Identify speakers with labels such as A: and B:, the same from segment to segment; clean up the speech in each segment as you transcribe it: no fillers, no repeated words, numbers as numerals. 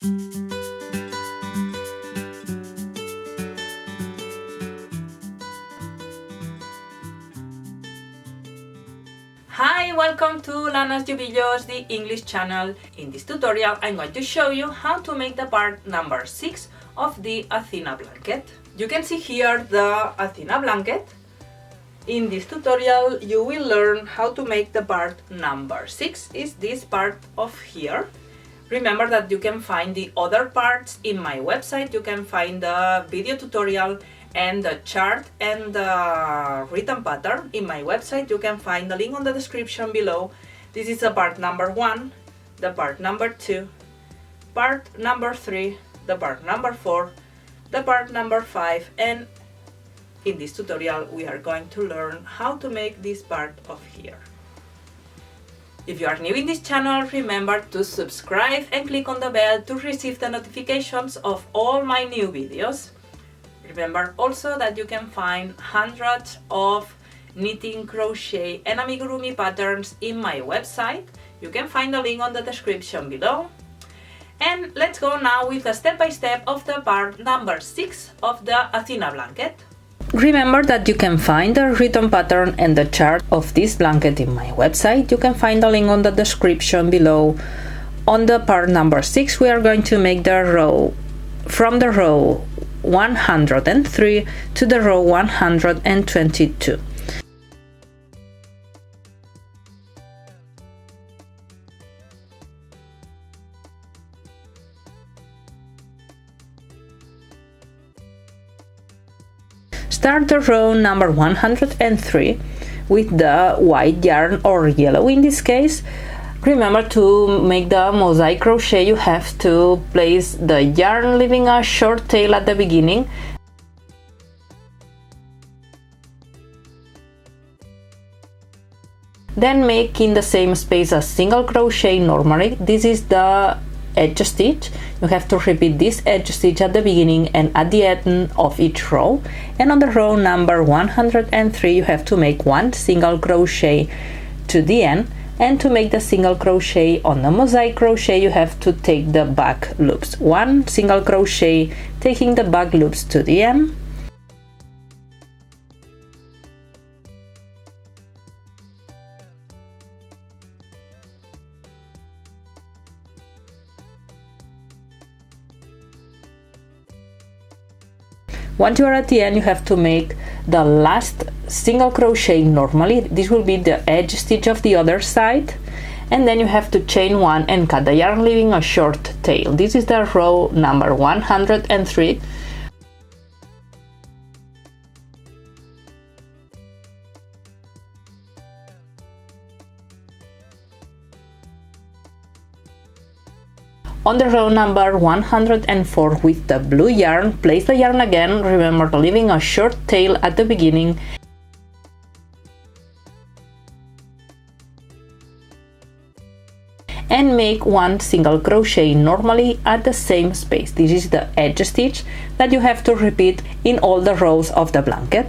A: Hi, welcome to Lanas y Ovillos, the English channel. In this tutorial I'm going to show you how to make the part number 6 of the ATHENA blanket. You can see here the ATHENA blanket. In this tutorial you will learn how to make the part number 6, is this part of here. Remember that you can find the other parts in my website. You can find the video tutorial and the chart and the written pattern in my website. You can find the link on the description below. This is the part number 1, the part number 2, part number 3, the part number 4, the part number 5, and in this tutorial we are going to learn how to make this part of here. If you are new in this channel, remember to subscribe and click on the bell to receive the notifications of all my new videos. Remember also that you can find hundreds of knitting, crochet and amigurumi patterns in my website. You can find the link on the description below. And let's go now with the step-by-step of the part number 6 of the ATHENA blanket. Remember that you can find the written pattern and the chart of this blanket in my website. You can find the link on the description below. On the part number 6 we are going to make the row from the row 103 to the row 122. Start the row number 103 with the white yarn, or yellow in this case. Remember, to make the mosaic crochet you have to place the yarn leaving a short tail at the beginning. Then make in the same space a single crochet normally. This is the edge stitch. You have to repeat this edge stitch at the beginning and at the end of each row. And on the row number 103 you have to make one single crochet to the end. And to make the single crochet on the mosaic crochet you have to take the back loops. One single crochet taking the back loops to the end. Once you are at the end you have to make the last single crochet normally. This will be the edge stitch of the other side, and then you have to chain one and cut the yarn leaving a short tail. This is the row number 103. On the row number 104 with the blue yarn, place the yarn again, remember leaving a short tail at the beginning. And make one single crochet normally at the same space. This is the edge stitch that you have to repeat in all the rows of the blanket.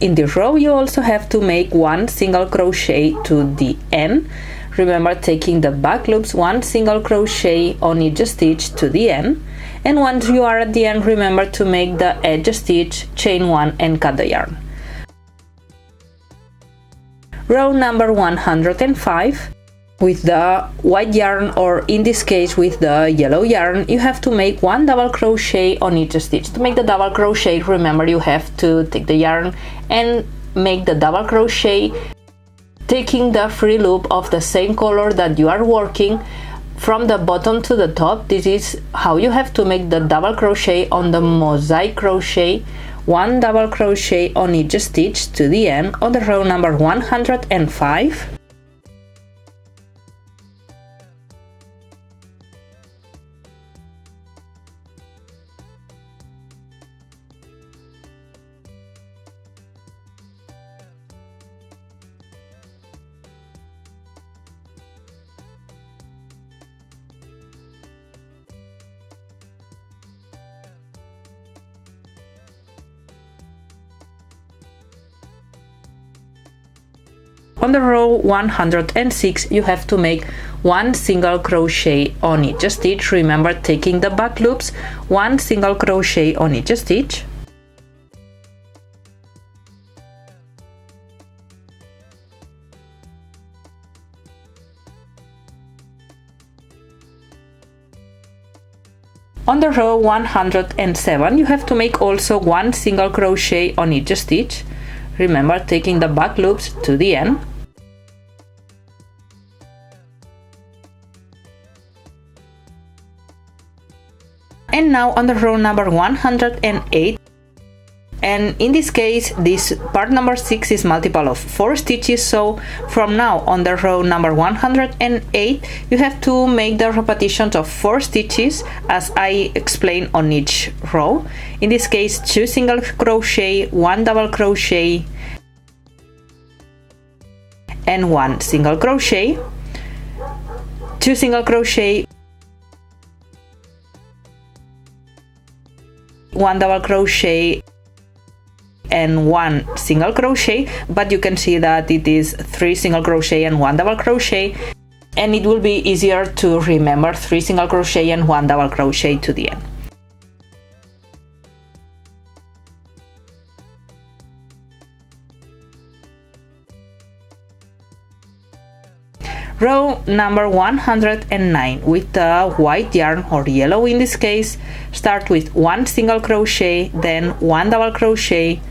A: In this row you also have to make one single crochet to the end. Remember, taking the back loops, one single crochet on each stitch to the end. And once you are at the end, remember to make the edge stitch, chain one and cut the yarn. Row number 105 with the white yarn, or in this case with the yellow yarn, you have to make one double crochet on each stitch. To make the double crochet, remember you have to take the yarn and make the double crochet taking the free loop of the same color that you are working from the bottom to the top. This is how you have to make the double crochet on the mosaic crochet. One double crochet on each stitch to the end on the row number 105. On the row 106 you have to make 1 single crochet on each stitch. Remember, taking the back loops, 1 single crochet on each stitch. On the row 107, you have to make also 1 single crochet on each stitch. Remember, taking the back loops to the end. And now on the row number 108, and in this case this part number 6 is multiple of 4 stitches, so from now on the row number 108 you have to make the repetitions of 4 stitches as I explained on each row. In this case, 2 single crochet, 1 double crochet and 1 single crochet, 2 single crochet, 1 double crochet and 1 single crochet, but you can see that it is 3 single crochet and 1 double crochet, and it will be easier to remember 3 single crochet and 1 double crochet to the end. Row number 109 with the white yarn or yellow in this case, start with 1 single crochet, then 1 double crochet,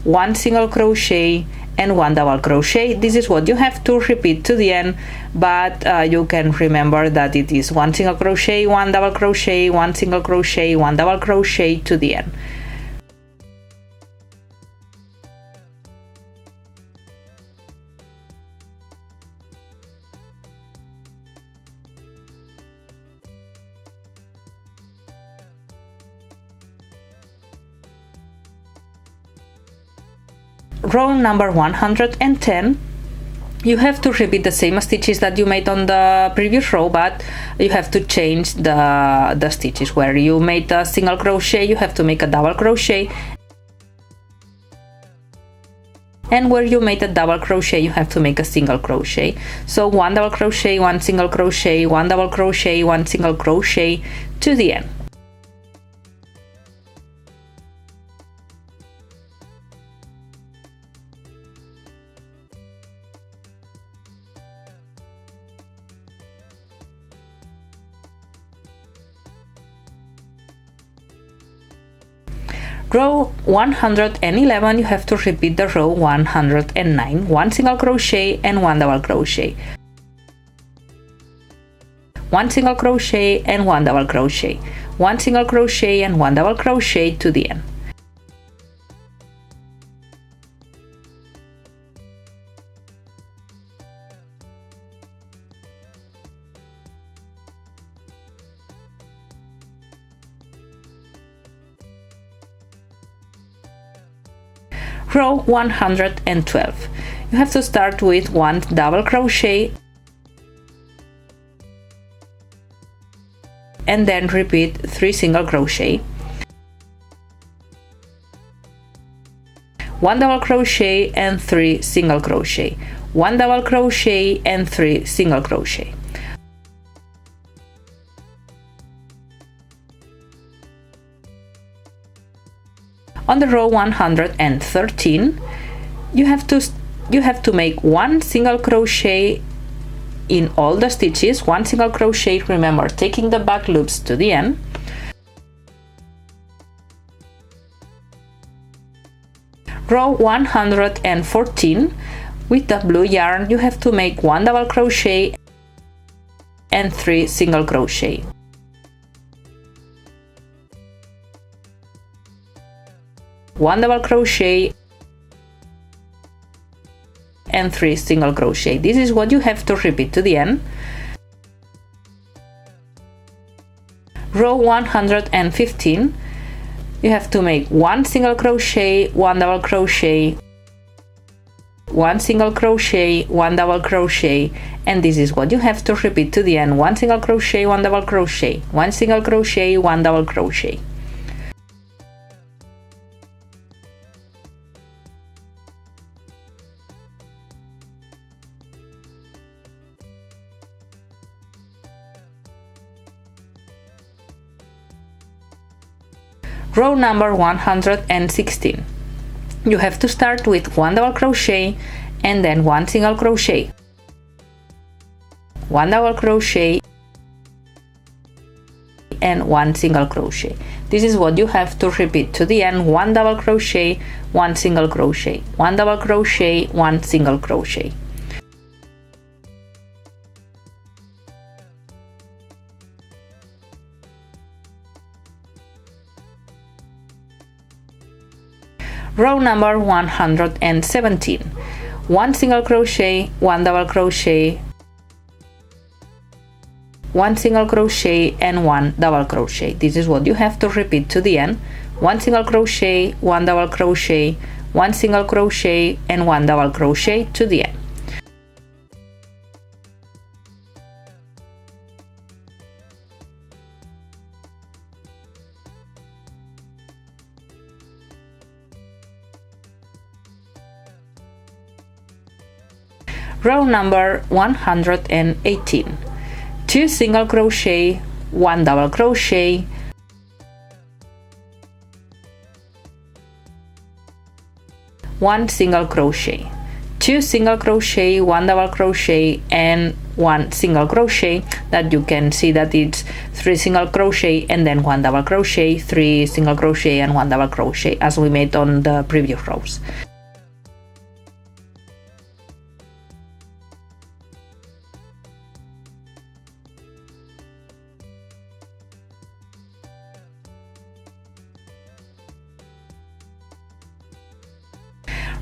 A: 1 single crochet and 1 double crochet. This is what you have to repeat to the end, but you can remember that it is 1 single crochet, 1 double crochet, 1 single crochet, 1 double crochet to the end. Row number 110, you have to repeat the same stitches that you made on the previous row, but you have to change the stitches. Where you made a single crochet, you have to make a double crochet, and where you made a double crochet, you have to make a single crochet. So 1 double crochet, 1 single crochet, 1 double crochet, 1 single crochet to the end. Row 111, you have to repeat the row 109, 1 single crochet and 1 double crochet, 1 single crochet and 1 double crochet, 1 single crochet and 1 double crochet to the end. Row 112, you have to start with 1 double crochet and then repeat 3 single crochet, 1 double crochet and 3 single crochet, 1 double crochet and 3 single crochet. On the row 113, you have to make 1 single crochet in all the stitches, 1 single crochet, remember taking the back loops to the end. Row 114, with the blue yarn, you have to make 1 double crochet and 3 single crochet. One double crochet and 3 single crochet. This is what you have to repeat to the end. Row 115, you have to make 1 single crochet, 1 double crochet, 1 single crochet, 1 double crochet, and this is what you have to repeat to the end. 1 single crochet, 1 double crochet, 1 single crochet, 1 double crochet. Row number 116. You have to start with 1 double crochet and then 1 single crochet, 1 double crochet and 1 single crochet. This is what you have to repeat to the end: 1 double crochet, 1 single crochet, 1 double crochet, 1 single crochet. Row number 117. 1 single crochet, 1 double crochet, 1 single crochet and 1 double crochet. This is what you have to repeat to the end: 1 single crochet, 1 double crochet, 1 single crochet and 1 double crochet to the end. Row number 118. 2 single crochet, 1 double crochet, 1 single crochet, 2 single crochet, 1 double crochet and 1 single crochet. That you can see that it's 3 single crochet and then 1 double crochet, 3 single crochet and 1 double crochet, as we made on the previous rows.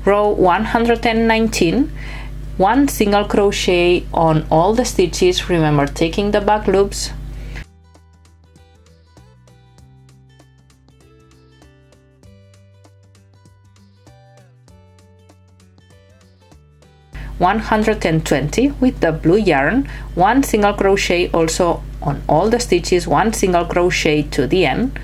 A: Row 119. 1 single crochet on all the stitches. Remember taking the back loops. (120) with the blue yarn, 1 single crochet also on all the stitches, 1 single crochet to the end.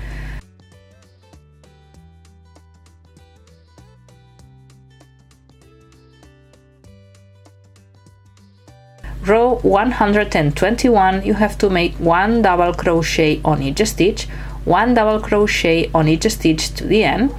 A: Row 121, you have to make 1 double crochet on each stitch, 1 double crochet on each stitch to the end.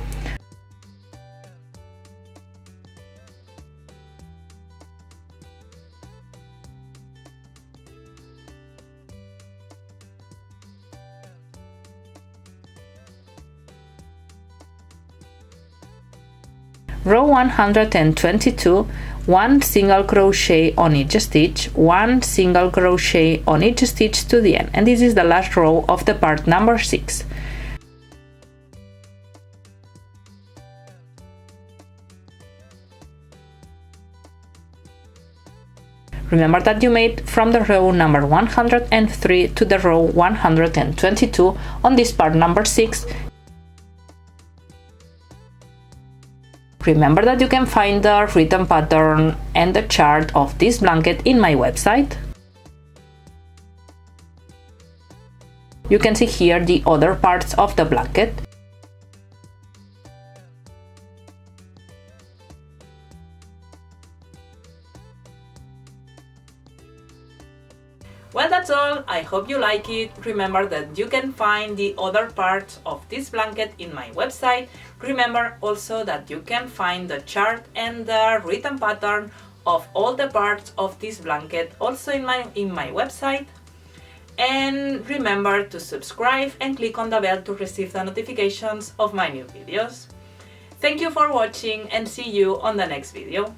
A: Row 122, 1 single crochet on each stitch, 1 single crochet on each stitch to the end, and this is the last row of the part number 6. Remember that you made from the row number 103 to the row 122 on this part number 6. Remember that you can find the written pattern and the chart of this blanket in my website. You can see here the other parts of the blanket. Well, that's all. I hope you like it. Remember that you can find the other parts of this blanket in my website. Remember also that you can find the chart and the written pattern of all the parts of this blanket also in my website. And remember to subscribe and click on the bell to receive the notifications of my new videos. Thank you for watching and see you on the next video.